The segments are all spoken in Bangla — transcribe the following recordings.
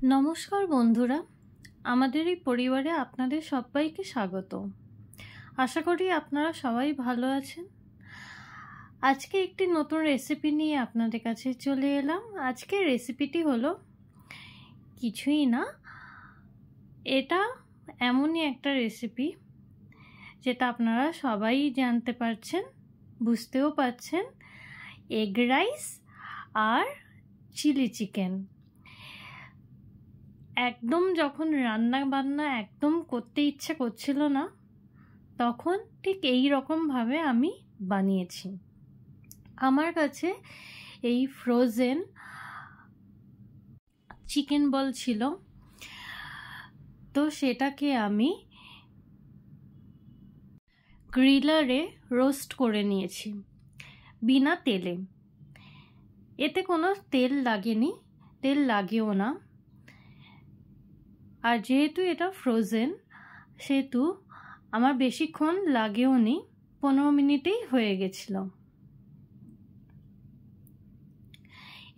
নমস্কার বন্ধুরা, আমাদের এই পরিবারে আপনাদের সবাইকে স্বাগত। আশা করি আপনারা সবাই ভালো আছেন। আজকে একটি নতুন রেসিপি নিয়ে আপনাদের কাছে চলে এলাম। আজকের রেসিপিটি হলো কিছুই না, এটা এমনই একটা রেসিপি যেটা আপনারা সবাই জানতে পারছেন, বুঝতেও পারছেন। এগ রাইস আর চিলি চিকেন। একদম যখন রান্না বান্না একদম করতে ইচ্ছে করছিল না, তখন ঠিক এই রকমভাবে আমি বানিয়েছি। আমার কাছে এই ফ্রোজেন চিকেন বল ছিল, তো সেটাকে আমি গ্রিলারে রোস্ট করে নিয়েছি বিনা তেলে। এতে কোনো তেল লাগেনি, তেল লাগেও না। আর যেহেতু এটা ফ্রোজেন, সেহেতু আমার বেশিক্ষণ লাগেও নি, 15 মিনিটেই হয়ে গেছিল।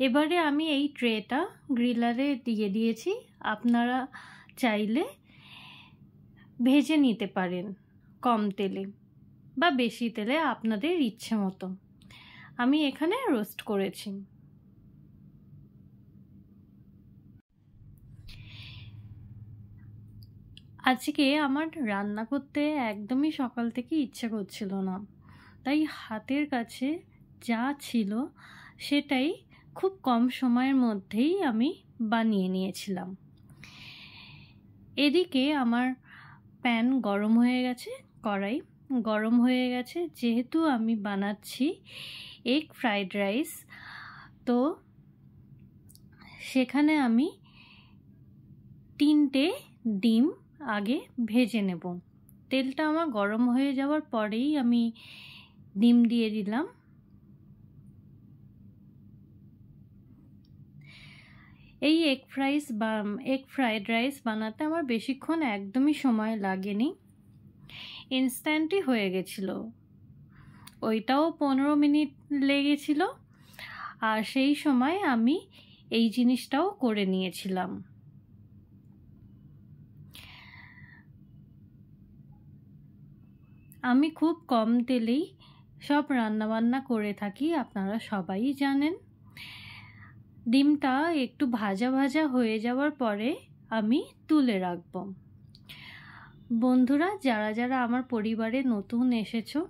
এবারে আমি এই ট্রেটা গ্রিলারে দিয়ে দিয়েছি। আপনারা চাইলে ভেজে নিতে পারেন কম তেলে বা বেশি তেলে, আপনাদের ইচ্ছে মতো। আমি এখানে রোস্ট করেছি। আজকে আমার রান্না করতে একদমই সকাল থেকে ইচ্ছে করছিল না, তাই হাতের কাছে যা ছিল সেটাই খুব কম সময়ের মধ্যেই আমি বানিয়ে নিয়েছিলাম। এদিকে আমার প্যান গরম হয়ে গেছে, কড়াই গরম হয়ে গেছে। যেহেতু আমি বানাচ্ছি এগ ফ্রাইড রাইস, তো সেখানে আমি 3টে ডিম আগে ভেজে নেব। তেলটা আমার গরম হয়ে যাওয়ার পরেই আমি ডিম দিয়ে দিলাম। এই এগ ফ্রাইড রাইস বানাতে আমার বেশিক্ষণ একদমই সময় লাগেনি, ইনস্ট্যান্টই হয়ে গেছিল। ওইটাও 15 মিনিট লেগেছিল, আর সেই সময় আমি এই জিনিসটাও করে নিয়েছিলাম। আমি খুব কম তেলেই সব রান্নাবান্না করে থাকি, আপনারা সবাই জানেন। ডিমটা একটু ভাজা ভাজা হয়ে যাওয়ার পরে আমি তুলে রাখব। বন্ধুরা, যারা যারা আমার পরিবারে নতুন এসেছো,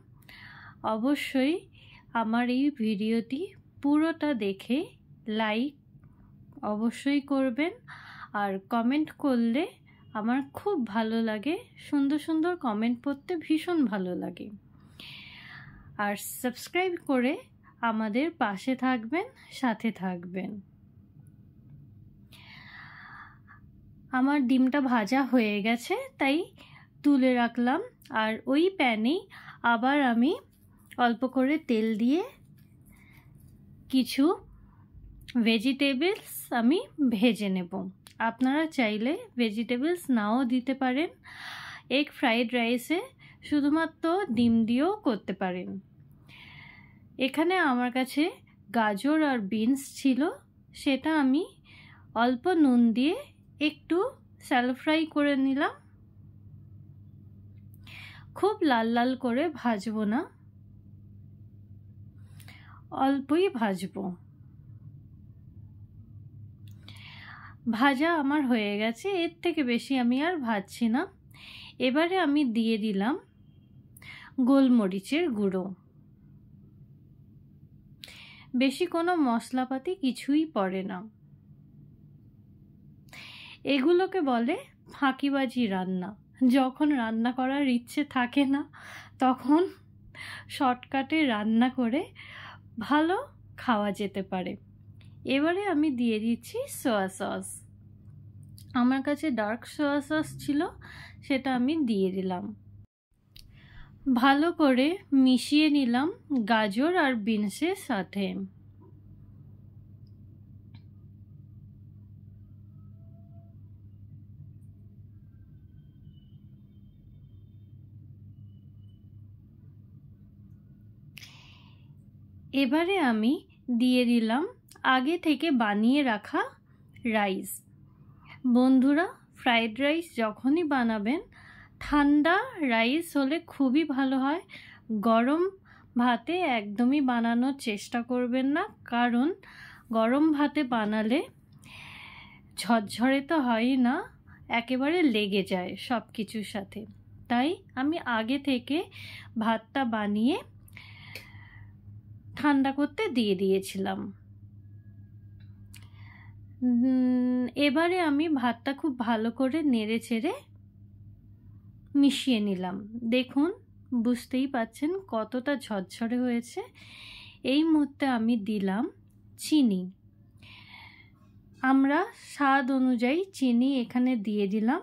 অবশ্যই আমার এই ভিডিওটি পুরোটা দেখে লাইক অবশ্যই করবেন। আর কমেন্ট করলে আমার খুব ভালো লাগে, সুন্দর সুন্দর কমেন্ট পড়তে ভীষণ ভালো লাগে। আর সাবস্ক্রাইব করে আমাদের পাশে থাকবেন, সাথে থাকবেন। আমার ডিমটা ভাজা হয়ে গেছে, তাই তুলে রাখলাম। আর ওই প্যানেই আবার আমি অল্প করে তেল দিয়ে কিছু ভেজিটেবলস আমি ভেজে নেব। আপনারা চাইলে ভেজিটেবলস নাও দিতে পারেন। এগ ফ্রাইড রাইসে শুধুমাত্র ডিম দিয়েও করতে পারেন। এখানে আমার কাছে গাজর আর বিনস ছিল, সেটা আমি অল্প নুন দিয়ে একটু শ্যালো ফ্রাই করে নিলাম। খুব লাল লাল করে ভাজবো না, অল্পই ভাজবো। ভাজা আমার হয়ে গেছে, এর থেকে বেশি আমি আর ভাজছি না। এবারে আমি দিয়ে দিলাম গোলমরিচের গুঁড়ো। বেশি কোনো মশলাপাতি কিছুই পড়ে না। এগুলোকে বলে ফাঁকিবাজি রান্না। যখন রান্না করার ইচ্ছে থাকে না, তখন শর্টকাটে রান্না করে ভালো খাওয়া যেতে পারে। এবারে আমি দিয়ে দিচ্ছি সোয়া সস। আমার কাছে ডার্ক সোয়া সস ছিল, সেটা আমি দিয়ে দিলাম। ভালো করে মিশিয়ে নিলাম গাজর আর বিনসের সাথে। এবারে আমি দিয়ে দিলাম আগে থেকে বানিয়ে রাখা রাইস। বন্ধুরা, ফ্রাইড রাইস যখনই বানাবেন ঠান্ডা রাইস হলে খুবই ভালো হয়। গরম ভাতে একদমই বানানোর চেষ্টা করবেন না, কারণ গরম ভাতে বানালে ঝরঝরে তো হয়ই না, একেবারে লেগে যায় সব কিছুর সাথে। তাই আমি আগে থেকে ভাতটা বানিয়ে ঠান্ডা করতে দিয়ে দিয়েছিলাম। এবারে আমি ভাতটা খুব ভালো করে নেড়ে চেড়ে মিশিয়ে নিলাম। দেখুন, বুঝতেই পাচ্ছেন কতটা ঝরঝরে হয়েছে। এই মুহূর্তে আমি দিলাম চিনি। আমরা স্বাদ অনুযায়ী চিনি এখানে দিয়ে দিলাম।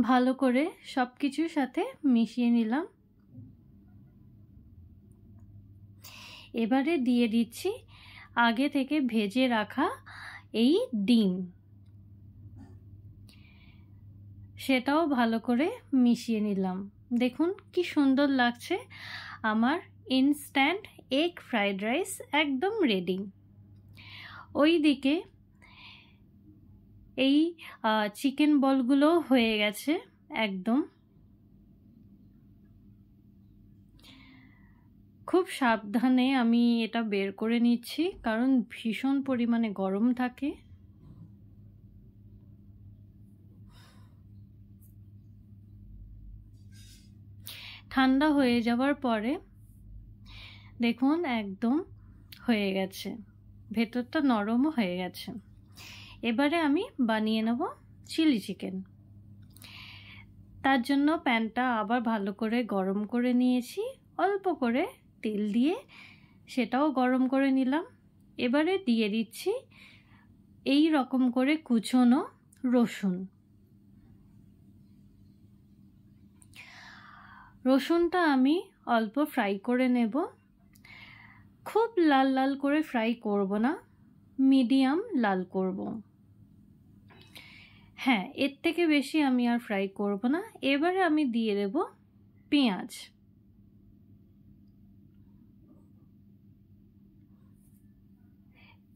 ভালো করে সব কিছুর সাথে মিশিয়ে নিলাম। এবারে দিয়ে দিচ্ছি আগে থেকে ভেজে রাখা এই ডিম, সেটাও ভালো করে মিশিয়ে নিলাম। দেখুন কি সুন্দর লাগছে। আমার ইনস্ট্যান্ট এগ ফ্রাইড রাইস একদম রেডি। ওইদিকে এই চিকেন বলগুলো হয়ে গেছে একদম। খুব সাবধানে আমি এটা বের করে নিচ্ছি, কারণ ভীষণ পরিমাণে গরম থাকে। ঠান্ডা হয়ে যাওয়ার পরে দেখুন একদম হয়ে গেছে, ভেতরটা নরমও হয়ে গেছে। এবারে আমি বানিয়ে নেব চিলি চিকেন। তার জন্য প্যানটা আবার ভালো করে গরম করে নিয়েছি, অল্প করে তেল দিয়ে সেটাও গরম করে নিলাম। এবারে দিয়ে দিচ্ছি এই রকম করে কুচনো রসুন। রসুনটা আমি অল্প ফ্রাই করে নেব, খুব লাল লাল করে ফ্রাই করব না, মিডিয়াম লাল করব। হ্যাঁ, এর থেকে বেশি আমি আর ফ্রাই করব না। এবারে আমি দিয়ে দেব পেঁয়াজ।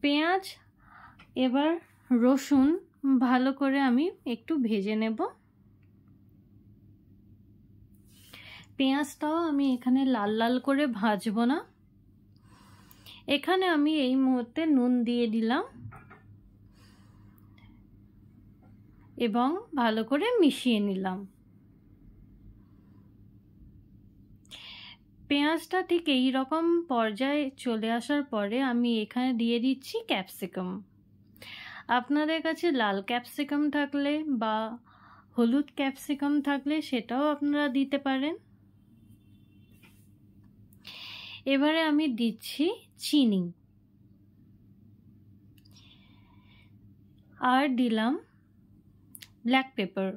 পেঁয়াজ এবার রসুন ভালো করে আমি একটু ভেজে নেব। পেঁয়াজটাও আমি এখানে লাল লাল করে ভাজবো না। এখানে আমি এই মুহূর্তে নুন দিয়ে দিলাম এবং ভালো করে মিশিয়ে নিলাম। পেঁয়াজটা ঠিক এই রকম পর্যায়ে চলে আসার পরে আমি এখানে দিয়ে দিচ্ছি ক্যাপসিকাম। আপনাদের কাছে লাল ক্যাপসিকাম থাকলে বা হলুদ ক্যাপসিকাম থাকলে সেটাও আপনারা দিতে পারেন। এবারে আমি দিচ্ছি চিনি আর দিলাম ব্ল্যাক পেপার।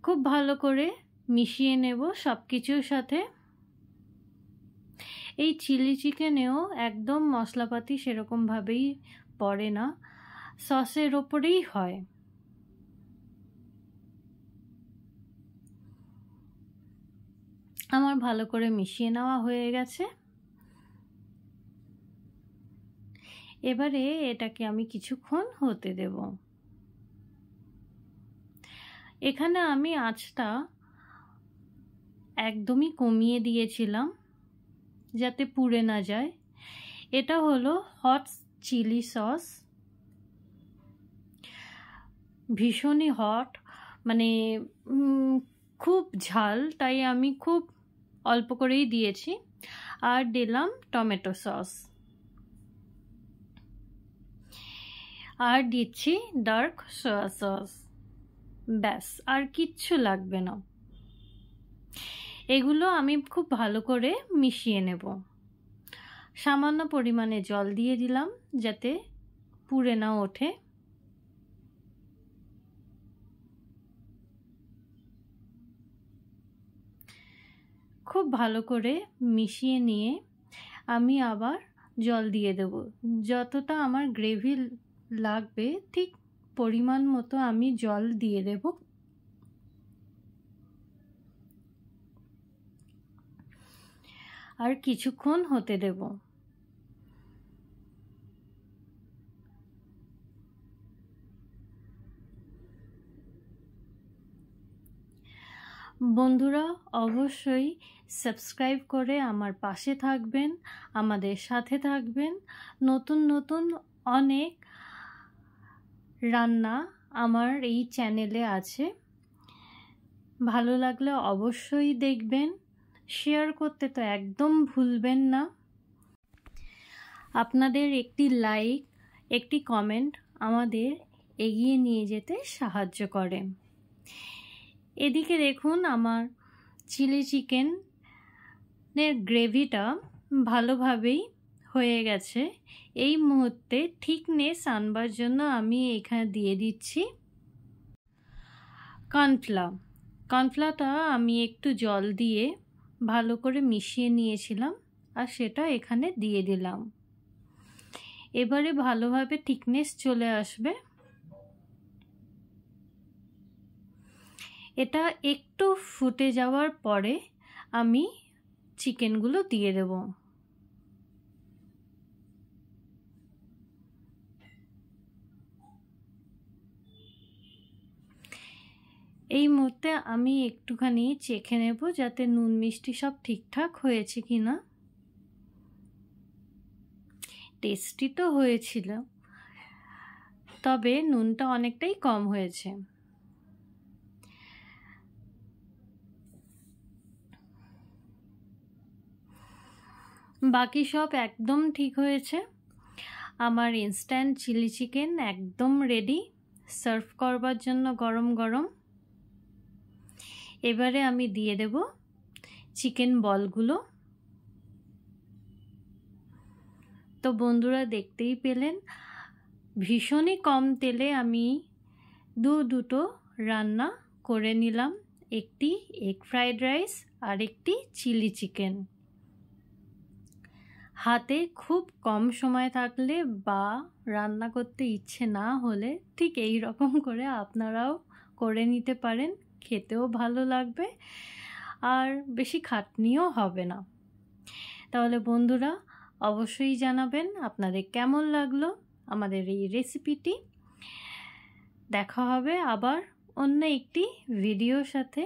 খুব ভালো করে মিশিয়ে নেব সব কিছুর সাথে। এই চিলি চিকেনেও একদম মশলাপাতি সেরকমভাবেই পড়ে না, সসের ওপরেই হয়। আমার ভালো করে মিশিয়ে নেওয়া হয়ে গেছে। এবারে এটাকে আমি কিছুক্ষণ হতে দেব। এখানে আমি আঁচটা একদমই কমিয়ে দিয়েছিলাম যাতে পুড়ে না যায়। এটা হলো হট চিলি সস, ভীষণই হট, মানে খুব ঝাল, তাই আমি খুব অল্প করেই দিয়েছি। আর দিলাম টমেটো সস, আর দিচ্ছি ডার্ক সয়া সস। ব্যাস, আর কিচ্ছু লাগবে না। এগুলো আমি খুব ভালো করে মিশিয়ে নেব। সামান্য পরিমাণে জল দিয়ে দিলাম যাতে পুড়ে না ওঠে। খুব ভালো করে মিশিয়ে নিয়ে আমি আবার জল দিয়ে দেব। যতটা আমার গ্রেভি লাগবে ঠিক পরিমাণ মতো আমি জল দিয়ে দেব। আর কিছুক্ষণ হতে দেব। বন্ধুরা অবশ্যই সাবস্ক্রাইব করে আমার পাশে থাকবেন, আমাদের সাথে থাকবেন। নতুন নতুন অনেক রান্না আমার এই চ্যানেলে আছে, ভালো লাগলে অবশ্যই দেখবেন। শেয়ার করতে তো একদম ভুলবেন না। আপনাদের একটি লাইক, একটি কমেন্ট আমাদের এগিয়ে নিয়ে যেতে সাহায্য করে। এদিকে দেখুন আমার চিলি চিকেনের গ্রেভিটা ভালোভাবেই হয়ে গেছে। এই মুহূর্তে থিকনেস আনবার জন্য আমি এখানে দিয়ে দিচ্ছি কর্নফ্লাওয়ার। কর্নফ্লাওয়ারটা আমি একটু জল দিয়ে ভালো করে মিশিয়ে নিয়েছিলাম আর সেটা এখানে দিয়ে দিলাম। এবারে ভালোভাবে থিকনেস চলে আসবে। এটা একটু ফুটে যাওয়ার পরে আমি চিকেনগুলো দিয়ে দেব। এই মুহূর্তে আমি একটুখানি চেখে নেব যাতে নুন মিষ্টি সব ঠিকঠাক হয়েছে কিনা। টেস্টি তো হয়েছিল, তবে নুনটা অনেকটাই কম হয়েছে। বাকি সব একদম ঠিক হয়েছে। আমার ইনস্ট্যান্ট চিলি চিকেন একদম রেডি সার্ভ করবার জন্য গরম গরম। এবারে আমি দিয়ে দেব চিকেন বলগুলো। তো বন্ধুরা দেখতেই পেলেন ভীষণই কম তেলে আমি দুটো রান্না করে নিলাম, একটি এগ ফ্রাইড রাইস আর একটি চিলি চিকেন। হাতে খুব কম সময় থাকলে বা রান্না করতে ইচ্ছে না হলে ঠিক এই রকম করে আপনারাও করে নিতে পারেন, খেতেও ভালো লাগবে আর বেশি খাটনিও হবে না। তাহলে বন্ধুরা অবশ্যই জানাবেন আপনাদের কেমন লাগলো আমাদের এই রেসিপিটি। দেখা হবে আবার অন্য একটি ভিডিওর সাথে।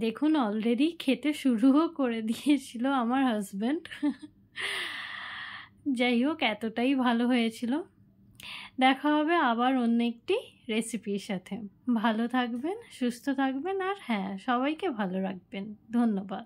দেখুন অলরেডি খেতে শুরুও করে দিয়েছিল আমার হাজব্যান্ড। যাই হোক এতটাই ভালো হয়েছিল। দেখা হবে আবার অন্য একটি রেসিপির সাথে। ভালো থাকবেন, সুস্থ থাকবেন আর হ্যাঁ, সবাইকে ভালো রাখবেন। ধন্যবাদ।